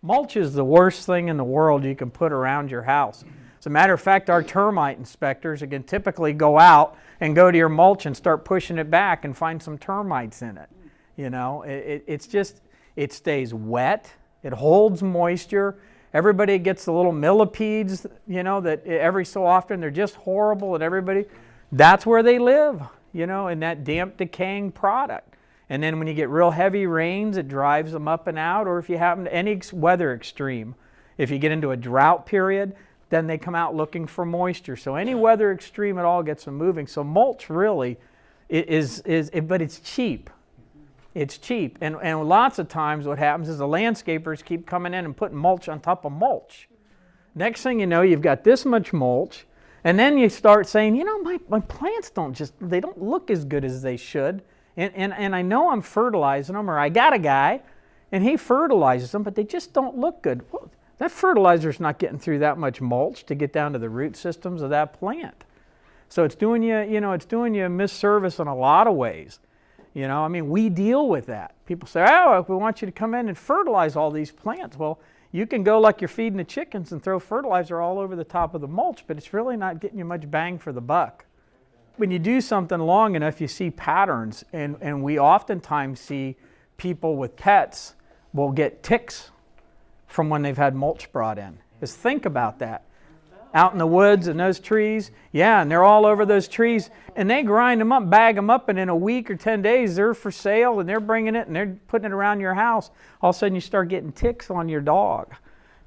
Mulch is the worst thing in the world you can put around your house. As a matter of fact, our termite inspectors can typically go out and go to your mulch and start pushing it back and find some termites in it. You know, it's just, it stays wet, it holds moisture. Everybody gets the little millipedes, you know, that every so often they're just horrible, and everybody, that's where they live, you know, in that damp, decaying product. And then when you get real heavy rains, it drives them up and out, or if you happen to any weather extreme, if you get into a drought period, then they come out looking for moisture. So any weather extreme at all gets them moving. So mulch really is but it's cheap. It's cheap. And lots of times what happens is the landscapers keep coming in and putting mulch on top of mulch. Next thing you know, you've got this much mulch, and then you start saying, you know, my plants they don't look as good as they should. And I know I'm fertilizing them, or I got a guy, and he fertilizes them, but they just don't look good. Well, that fertilizer's not getting through that much mulch to get down to the root systems of that plant. So it's doing you, you know, it's doing you a misservice in a lot of ways. You know, I mean, we deal with that. People say, oh, we want you to come in and fertilize all these plants. Well, you can go like you're feeding the chickens and throw fertilizer all over the top of the mulch, but it's really not getting you much bang for the buck. When you do something long enough, you see patterns, and we oftentimes see people with pets will get ticks from when they've had mulch brought in. Just think about that. Out in the woods and those trees, yeah, and they're all over those trees, and they grind them up, bag them up, and in a week or 10 days, they're for sale, and they're bringing it, and they're putting it around your house. All of a sudden, you start getting ticks on your dog.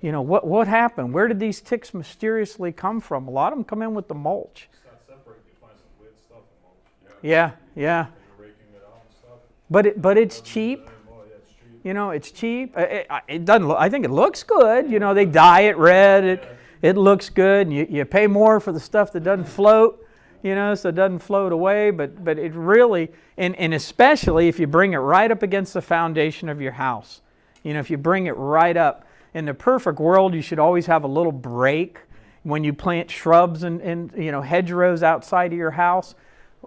You know, what happened? Where did these ticks mysteriously come from? A lot of them come in with the mulch. Yeah. But it's cheap. You know, it's cheap. It doesn't look, I think it looks good. You know, they dye it red. It looks good. And you pay more for the stuff that doesn't float, you know, so it doesn't float away. But it really, and especially if you bring it right up against the foundation of your house. You know, if you bring it right up. In the perfect world, you should always have a little break when you plant shrubs and you know, hedgerows outside of your house.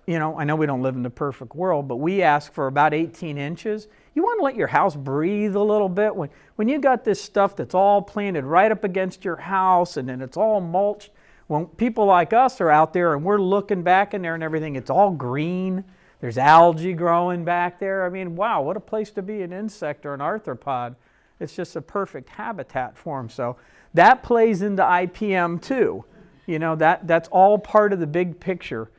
You know, I know we don't live in the perfect world, but we ask for about 18 inches. You want to let your house breathe a little bit. When you got this stuff that's all planted right up against your house and then it's all mulched, when people like us are out there and we're looking back in there and everything, it's all green. There's algae growing back there. I mean, wow, what a place to be an insect or an arthropod. It's just a perfect habitat for them. So that plays into IPM too. You know, that's all part of the big picture.